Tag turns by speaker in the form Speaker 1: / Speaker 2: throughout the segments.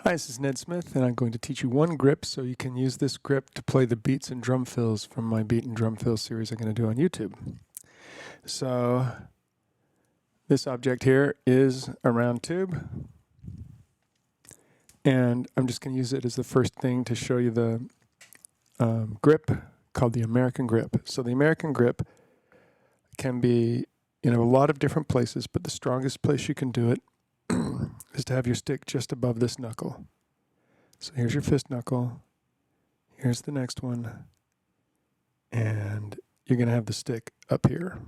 Speaker 1: Hi, this is Ned Smith, and I'm going to teach you one grip so you can use this grip to play the beats and drum fills from my beat and drum fill series I'm going to do on YouTube. So this object here is a round tube, and I'm just going to use it as the first thing to show you the grip called the American grip. So the American grip can be a lot of different places, but the strongest place you can do it is to have your stick just above this knuckle. So here's your fist knuckle, here's the next one, and you're going to have the stick up here.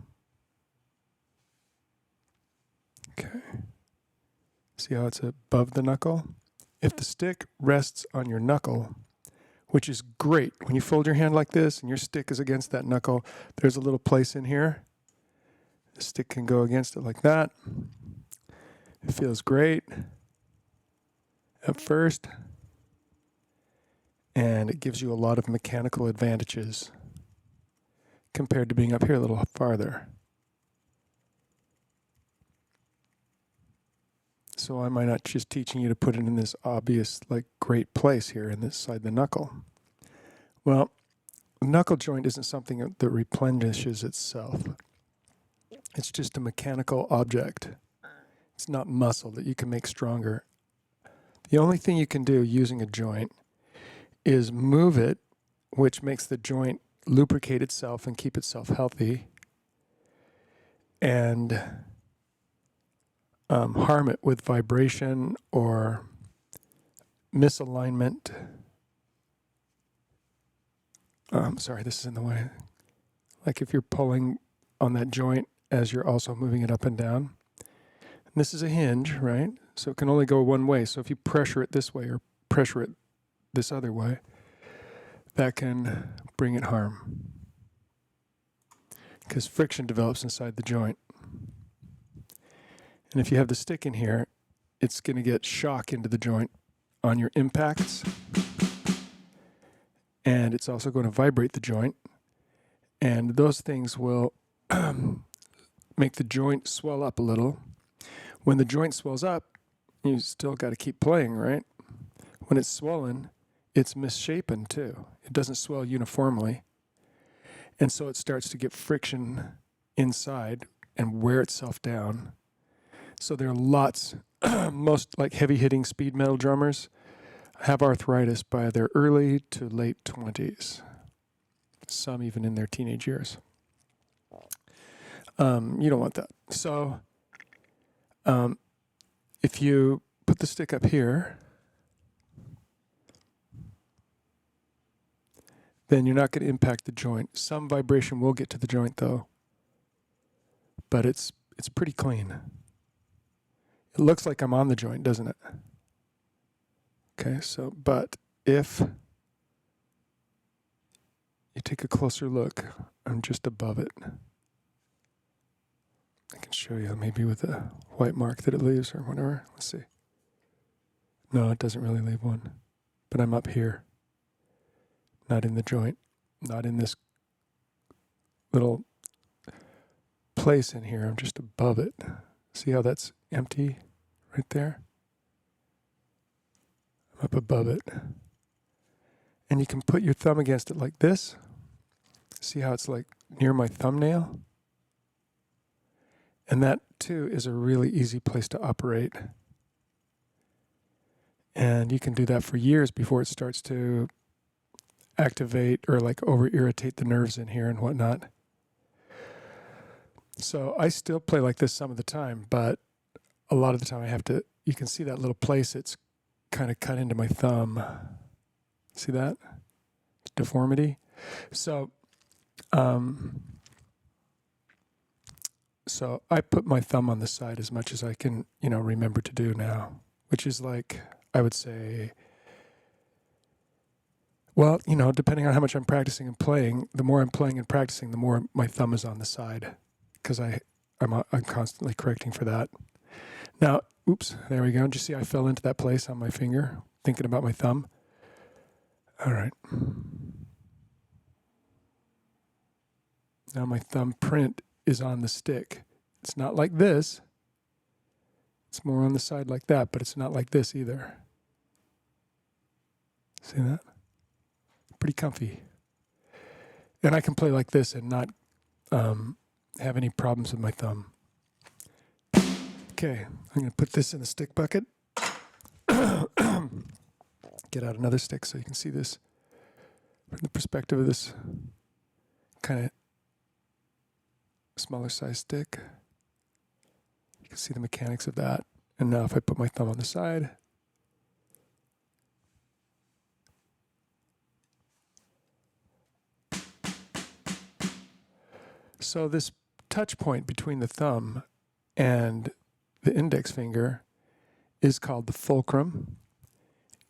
Speaker 1: Okay. See how it's above the knuckle? If the stick rests on your knuckle, which is great, when you fold your hand like this and your stick is against that knuckle, there's a little place in here. The stick can go against it like that. It feels great at first, and it gives you a lot of mechanical advantages compared to being up here a little farther. So am I not just teaching you to put it in this obvious, great place here in this side of the knuckle? Well, the knuckle joint isn't something that replenishes itself. It's just a mechanical object. It's not muscle that you can make stronger. The only thing you can do using a joint is move it, which makes the joint lubricate itself and keep itself healthy, and harm it with vibration or misalignment. Sorry, this is in the way. Like if you're pulling on that joint as you're also moving it up and down. And this is a hinge, right? So it can only go one way. So if you pressure it this way or pressure it this other way, that can bring it harm, because friction develops inside the joint. And if you have the stick in here, it's going to get shock into the joint on your impacts, and it's also going to vibrate the joint, and those things will make the joint swell up a little. When the joint swells up, you still got to keep playing, right? When it's swollen, it's misshapen too. It doesn't swell uniformly, and so it starts to get friction inside and wear itself down. So there are lots, most heavy-hitting speed metal drummers have arthritis by their early to late 20s, some even in their teenage years. You don't want that. So if you put the stick up here, then you're not going to impact the joint. Some vibration will get to the joint though, but it's pretty clean. It looks like I'm on the joint, doesn't it? Okay, so, but if you take a closer look, I'm just above it. I can show you maybe with the white mark that it leaves or whatever. Let's see. No, it doesn't really leave one, but I'm up here. Not in the joint, not in this little place in here. I'm just above it. See how that's empty right there? I'm up above it. And you can put your thumb against it like this. See how it's like near my thumbnail? And that too is a really easy place to operate. And you can do that for years before it starts to activate or over-irritate the nerves in here and whatnot. So I still play like this some of the time, but a lot of the time I have to, you can see that little place, it's kind of cut into my thumb. See that? Deformity. So, so I put my thumb on the side as much as I can, remember to do now, which is I would say, well, depending on how much I'm practicing and playing, the more I'm playing and practicing, the more my thumb is on the side, because I'm constantly correcting for that. Now, oops, there we go. Did you see I fell into that place on my finger, thinking about my thumb? All right. Now my thumb print is on the stick. It's not like this. It's more on the side like that, but it's not like this either. See that? Pretty comfy. And I can play like this and not have any problems with my thumb. Okay, I'm going to put this in the stick bucket. Get out another stick so you can see this from the perspective of this kind of smaller size stick. You can see the mechanics of that. And now if I put my thumb on the side, so this touch point between the thumb and the index finger is called the fulcrum.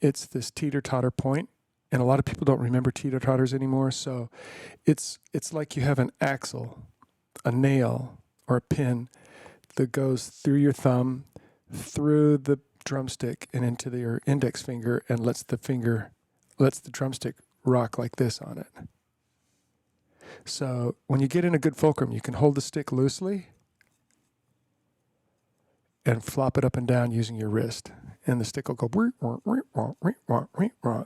Speaker 1: It's this teeter-totter point, and a lot of people don't remember teeter-totters anymore, so it's like you have an axle, a nail, or a pin that goes through your thumb, through the drumstick, and into your index finger, and lets the drumstick rock like this on it. So when you get in a good fulcrum, you can hold the stick loosely and flop it up and down using your wrist. And the stick will go,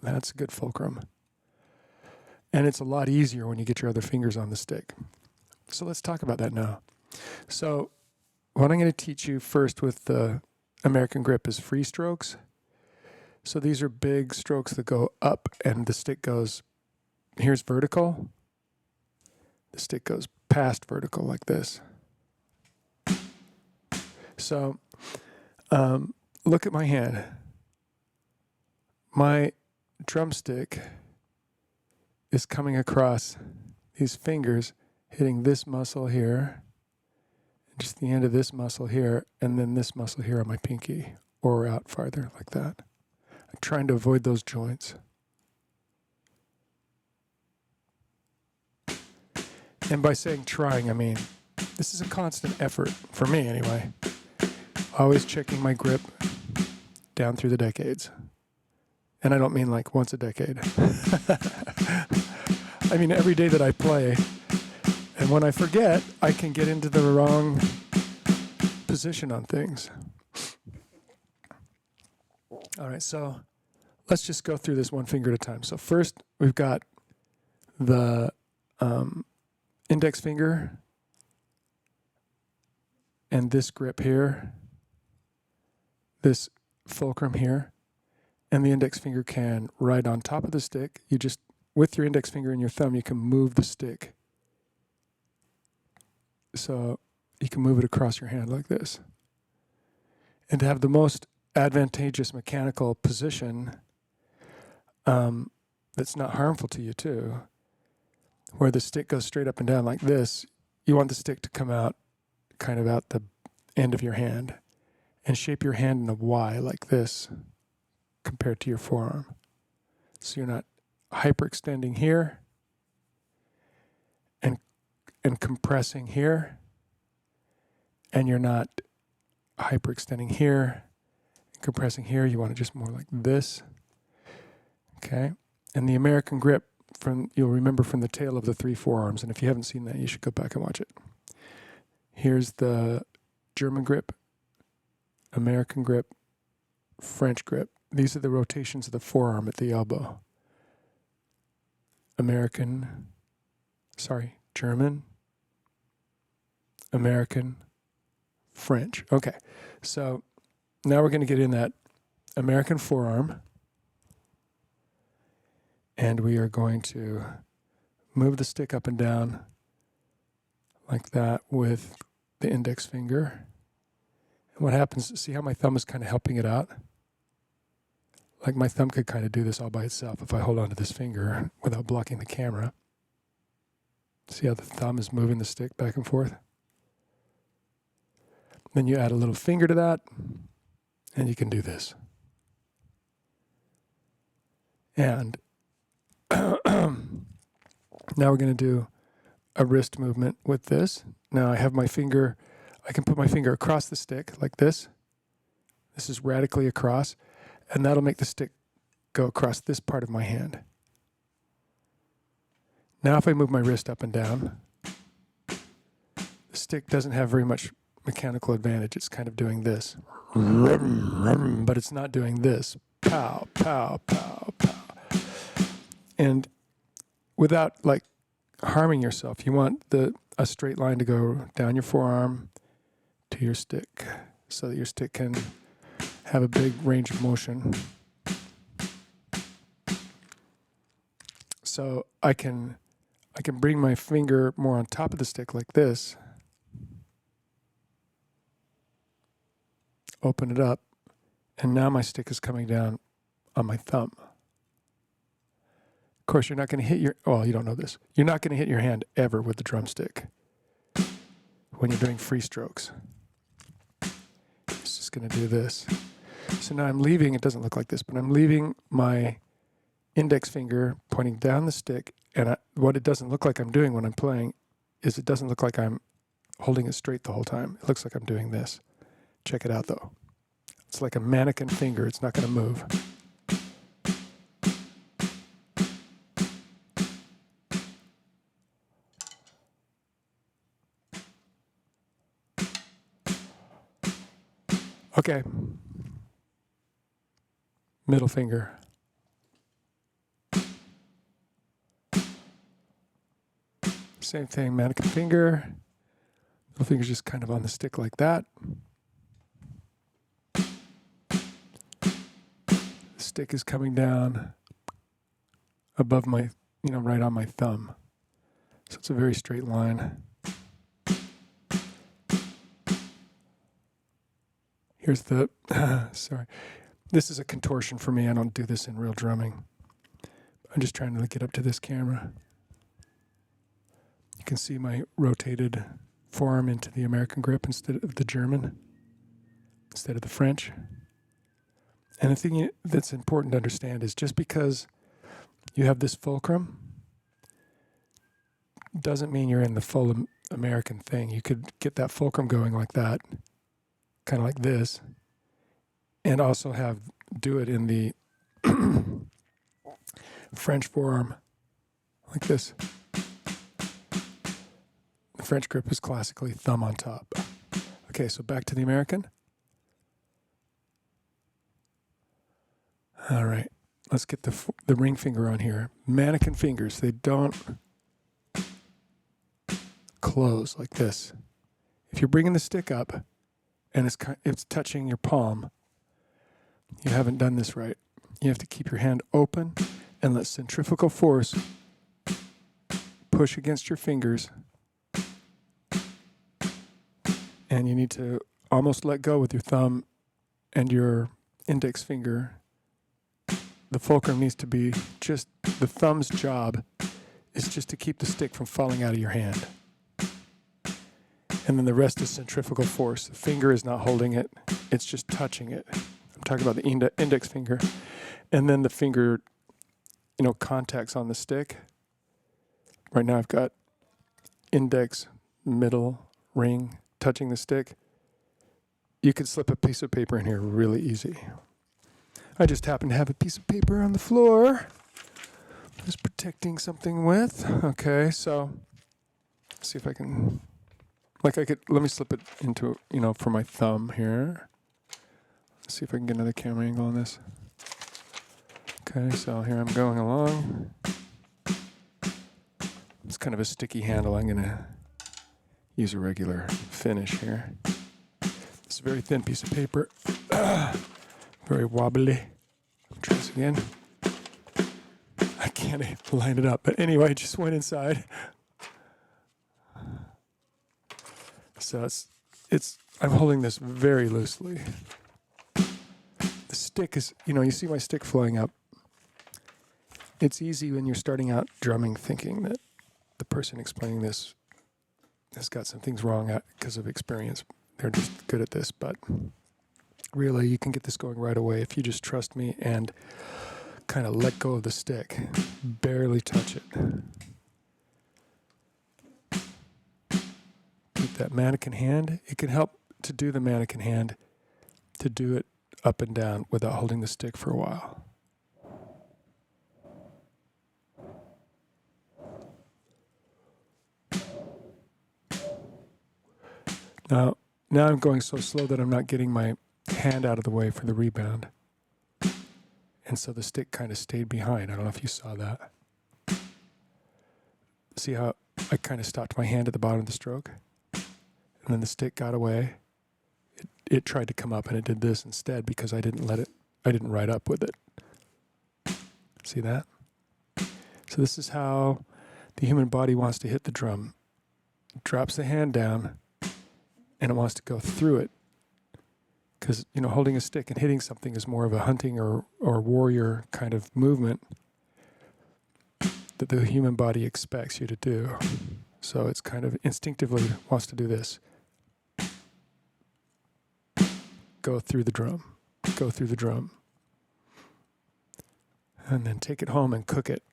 Speaker 1: that's a good fulcrum. And it's a lot easier when you get your other fingers on the stick. So let's talk about that now. So what I'm going to teach you first with the American grip is free strokes. So these are big strokes that go up and the stick goes, here's vertical. The stick goes past vertical like this. So look at my hand. My drumstick is coming across these fingers, hitting this muscle here, and just the end of this muscle here, and then this muscle here on my pinky, or out farther like that. I'm trying to avoid those joints. And by saying trying, I mean this is a constant effort, for me anyway. Always checking my grip down through the decades. And I don't mean like once a decade. I mean every day that I play. And when I forget, I can get into the wrong position on things. All right, so let's just go through this one finger at a time. So first, we've got the index finger and this grip here, this fulcrum here, and the index finger can ride on top of the stick. You just, with your index finger and your thumb, you can move the stick. So you can move it across your hand like this. And to have the most advantageous mechanical position that's not harmful to you too, where the stick goes straight up and down like this, you want the stick to come out kind of out the end of your hand and shape your hand in a Y like this compared to your forearm. So you're not hyperextending here and compressing here, and you're not hyperextending here and compressing here. You want it just more like this. Okay? And the American grip, you'll remember from the tale of the three forearms, and if you haven't seen that, you should go back and watch it. Here's the German grip, American grip, French grip. These are the rotations of the forearm at the elbow. German, American, French. Okay, so now we're going to get in that American forearm, and we are going to move the stick up and down like that with the index finger. And what happens, see how my thumb is kind of helping it out? Like my thumb could kind of do this all by itself if I hold onto this finger without blocking the camera. See how the thumb is moving the stick back and forth? Then you add a little finger to that, and you can do this. And now we're going to do a wrist movement with this. Now I have my finger, I can put my finger across the stick like this. This is radically across, and that'll make the stick go across this part of my hand. Now if I move my wrist up and down, the stick doesn't have very much mechanical advantage. It's kind of doing this, but it's not doing this. Pow, pow, pow, pow. And without like harming yourself, you want a straight line to go down your forearm to your stick so that your stick can have a big range of motion. So I can bring my finger more on top of the stick like this, open it up, and now my stick is coming down on my thumb. Of course, you're not going to hit you don't know this. You're not going to hit your hand ever with the drumstick when you're doing free strokes. It's just going to do this. So now I'm leaving, it doesn't look like this, but I'm leaving my index finger pointing down the stick, and what it doesn't look like I'm doing when I'm playing is it doesn't look like I'm holding it straight the whole time. It looks like I'm doing this. Check it out though. It's like a mannequin finger. It's not going to move. Okay. Middle finger. Same thing, mannequin finger. Middle finger's just kind of on the stick like that. The stick is coming down above my, right on my thumb. So it's a very straight line. Here's the, sorry. This is a contortion for me. I don't do this in real drumming. I'm just trying to get up to this camera. You can see my rotated forearm into the American grip instead of the German, instead of the French. And the thing that's important to understand is just because you have this fulcrum doesn't mean you're in the full American thing. You could get that fulcrum going like that, kind of like this, and also do it in the French forearm, like this. The French grip is classically thumb on top. Okay, so back to the American. All right, let's get the ring finger on here. Mannequin fingers, they don't close like this. If you're bringing the stick up and it's touching your palm, you haven't done this right. You have to keep your hand open and let centrifugal force push against your fingers. And you need to almost let go with your thumb and your index finger. The fulcrum needs to be just, the thumb's job is just to keep the stick from falling out of your hand. And then the rest is centrifugal force. The finger is not holding it, it's just touching it. I'm talking about the index finger. And then the finger, contacts on the stick. Right now I've got index, middle, ring, touching the stick. You could slip a piece of paper in here really easy. I just happen to have a piece of paper on the floor. Just protecting something with. Okay, so let's see if I can, let me slip it into, for my thumb here. Let's see if I can get another camera angle on this. Okay, so here I'm going along. It's kind of a sticky handle. I'm gonna use a regular finish here. It's a very thin piece of paper. Very wobbly. Try this again. I can't line it up, but anyway, it just went inside. So I'm holding this very loosely. The stick is, you see my stick flying up. It's easy when you're starting out drumming thinking that the person explaining this has got some things wrong because of experience. They're just good at this, but really you can get this going right away if you just trust me and kind of let go of the stick. Barely touch it. Keep that mannequin hand. It can help to do the mannequin hand, to do it up and down without holding the stick for a while. Now I'm going so slow that I'm not getting my hand out of the way for the rebound. And so the stick kind of stayed behind. I don't know if you saw that. see how I kind of stopped my hand at the bottom of the stroke? And then the stick got away. It tried to come up and it did this instead because I didn't ride up with it. See that? So this is how the human body wants to hit the drum. It drops the hand down and it wants to go through it. Because, holding a stick and hitting something is more of a hunting or warrior kind of movement that the human body expects you to do. So it's kind of instinctively wants to do this. Go through the drum. Go through the drum. And then take it home and cook it.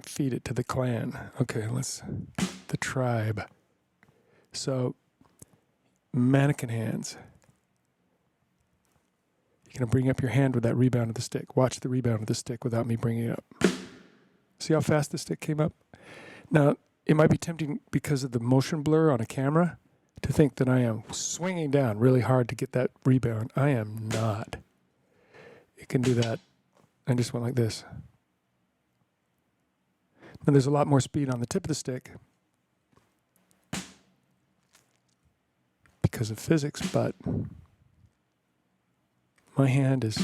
Speaker 1: Feed it to the clan. Okay, the tribe. So, mannequin hands. You're going to bring up your hand with that rebound of the stick. Watch the rebound of the stick without me bringing it up. See how fast the stick came up? Now, it might be tempting because of the motion blur on a camera to think that I am swinging down really hard to get that rebound. I am not. It can do that. I just went like this. Now there's a lot more speed on the tip of the stick because of physics, but my hand is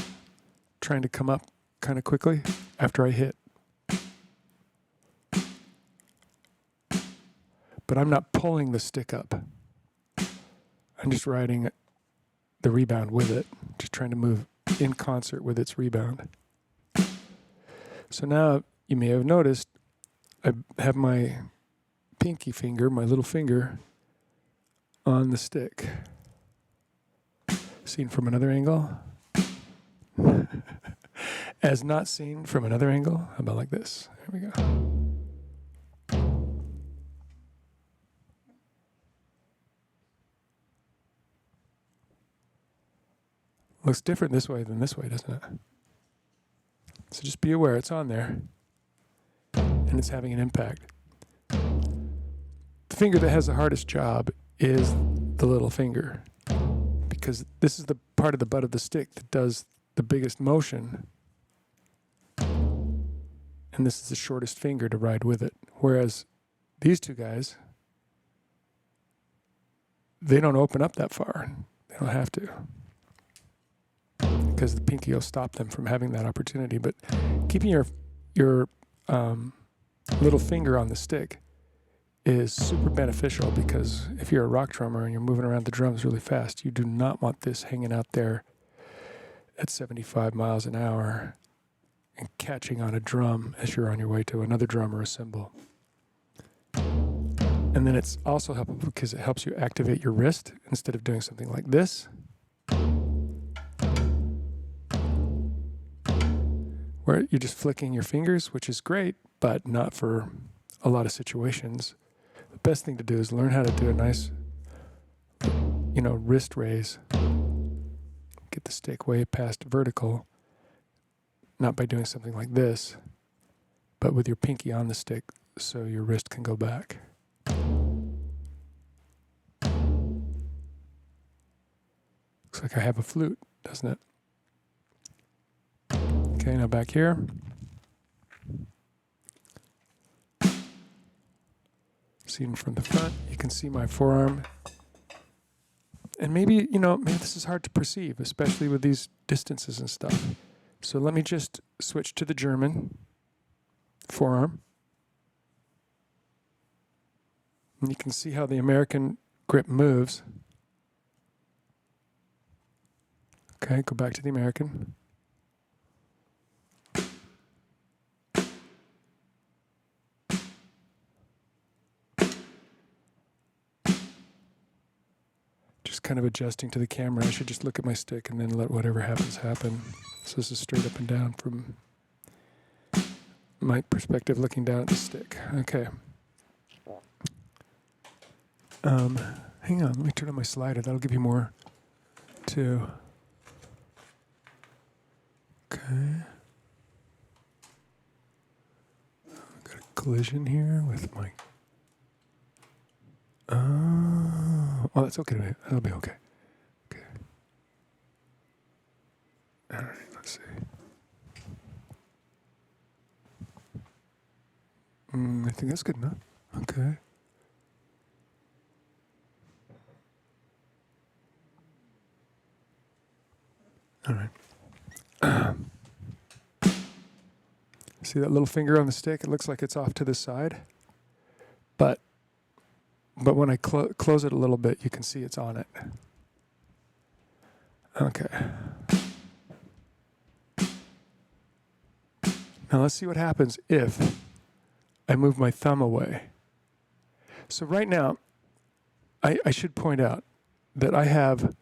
Speaker 1: trying to come up kind of quickly after I hit. But I'm not pulling the stick up. I'm just riding the rebound with it, just trying to move in concert with its rebound. So now you may have noticed I have my pinky finger, my little finger, on the stick. Seen from another angle. As not seen from another angle. How about like this? There we go. Looks different this way than this way, doesn't it? So just be aware it's on there and it's having an impact. The finger that has the hardest job is the little finger because this is the part of the butt of the stick that does the biggest motion, and this is the shortest finger to ride with it. Whereas these two guys, they don't open up that far. They don't have to, because the pinky will stop them from having that opportunity. But keeping your little finger on the stick is super beneficial, because if you're a rock drummer and you're moving around the drums really fast, you do not want this hanging out there at 75 miles an hour and catching on a drum as you're on your way to another drum or a cymbal. And then it's also helpful because it helps you activate your wrist instead of doing something like this, where you're just flicking your fingers, which is great, but not for a lot of situations. The best thing to do is learn how to do a nice, wrist raise. Get the stick way past vertical, not by doing something like this, but with your pinky on the stick so your wrist can go back. Looks like I have a flute, doesn't it? Okay, now back here. Seen from the front, you can see my forearm. And maybe this is hard to perceive, especially with these distances and stuff. So let me just switch to the German forearm. And you can see how the American grip moves. Okay, go back to the American. Just kind of adjusting to the camera. I should just look at my stick and then let whatever happens happen. So this is straight up and down from my perspective, looking down at the stick. Okay. Hang on, let me turn on my slider. That'll give you more too. Okay. I've got a collision here with my... Oh, that's okay. That'll be okay. Okay. All right, let's see. I think that's good enough. Okay. All right. See that little finger on the stick? It looks like it's off to the side, but when I close it a little bit, you can see it's on it. Okay. Now let's see what happens if I move my thumb away. So right now, I should point out that I have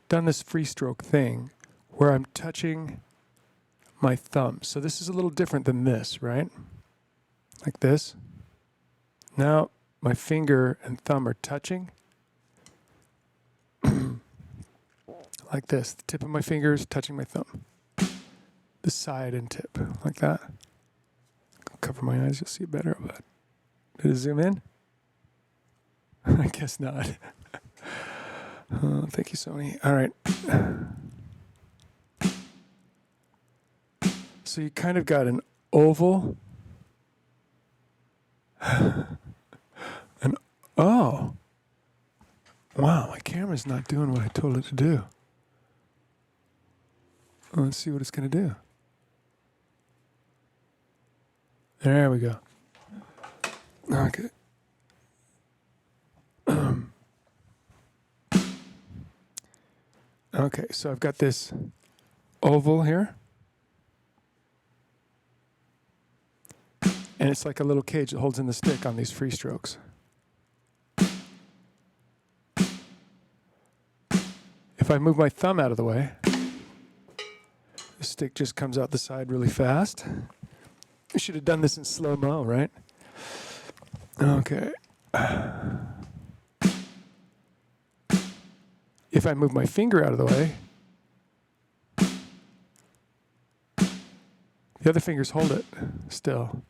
Speaker 1: done this free stroke thing where I'm touching my thumb. So this is a little different than this, right? Like this. Now my finger and thumb are touching. Like this. The tip of my finger is touching my thumb. The side and tip, like that. I'll cover my eyes, you'll see it better. But did it zoom in? I guess not. Thank you, Sony. All right. So you kind of got an oval. Oh. Wow, my camera's not doing what I told it to do. Let's see what it's going to do. There we go. Okay. Okay, so I've got this oval here. And it's like a little cage that holds in the stick on these free strokes. If I move my thumb out of the way, the stick just comes out the side really fast. I should have done this in slow-mo, right? Okay. If I move my finger out of the way, the other fingers hold it still.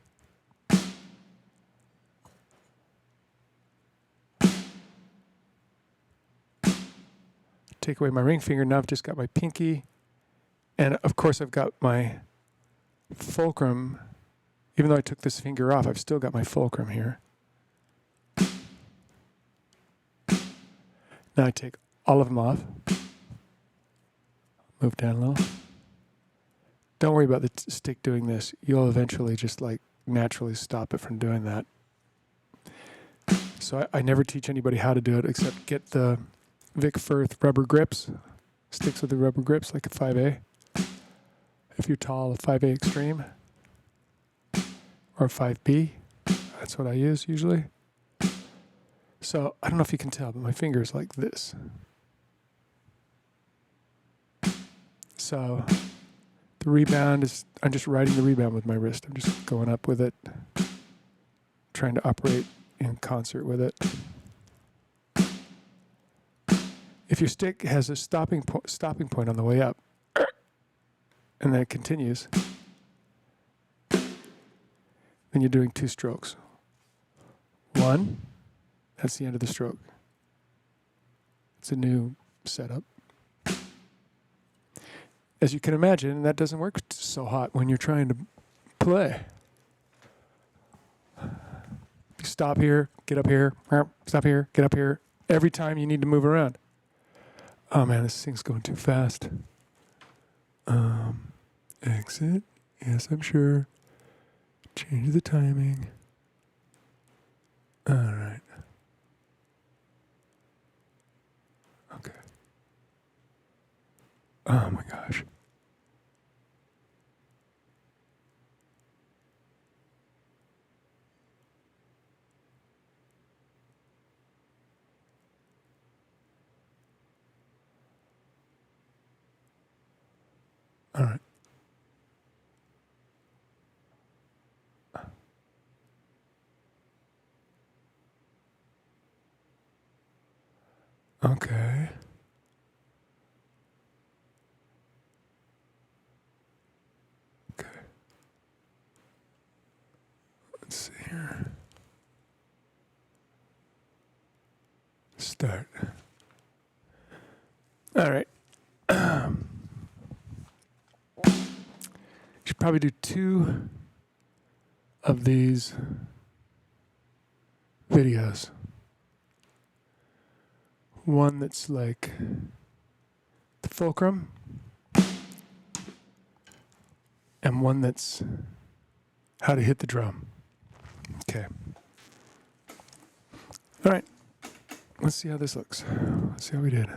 Speaker 1: Take away my ring finger, now I've just got my pinky, and of course I've got my fulcrum. Even though I took this finger off, I've still got my fulcrum here. Now I take all of them off. Move down a little. Don't worry about the stick doing this. You'll eventually just like naturally stop it from doing that. So I never teach anybody how to do it except get the Vic Firth rubber grips. Sticks with the rubber grips like a 5A. If you're tall, a 5A Extreme. Or a 5B. That's what I use usually. So I don't know if you can tell, but my finger is like this. So the rebound is, I'm just riding the rebound with my wrist. I'm just going up with it, trying to operate in concert with it. If your stick has a stopping point on the way up, and then it continues, then you're doing 2 strokes. 1, that's the end of the stroke. It's a new setup. As you can imagine, that doesn't work so hot when you're trying to play. Stop here, get up here, stop here, get up here. Every time you need to move around. Oh man, this thing's going too fast. Exit. Yes, I'm sure. Change the timing. All right. Okay. Oh my gosh. All right. Okay. Okay. Let's see here. Start. All right. Should probably do 2 of these videos. One that's like the fulcrum, and one that's how to hit the drum. Okay. All right. Let's see how this looks. Let's see how we did.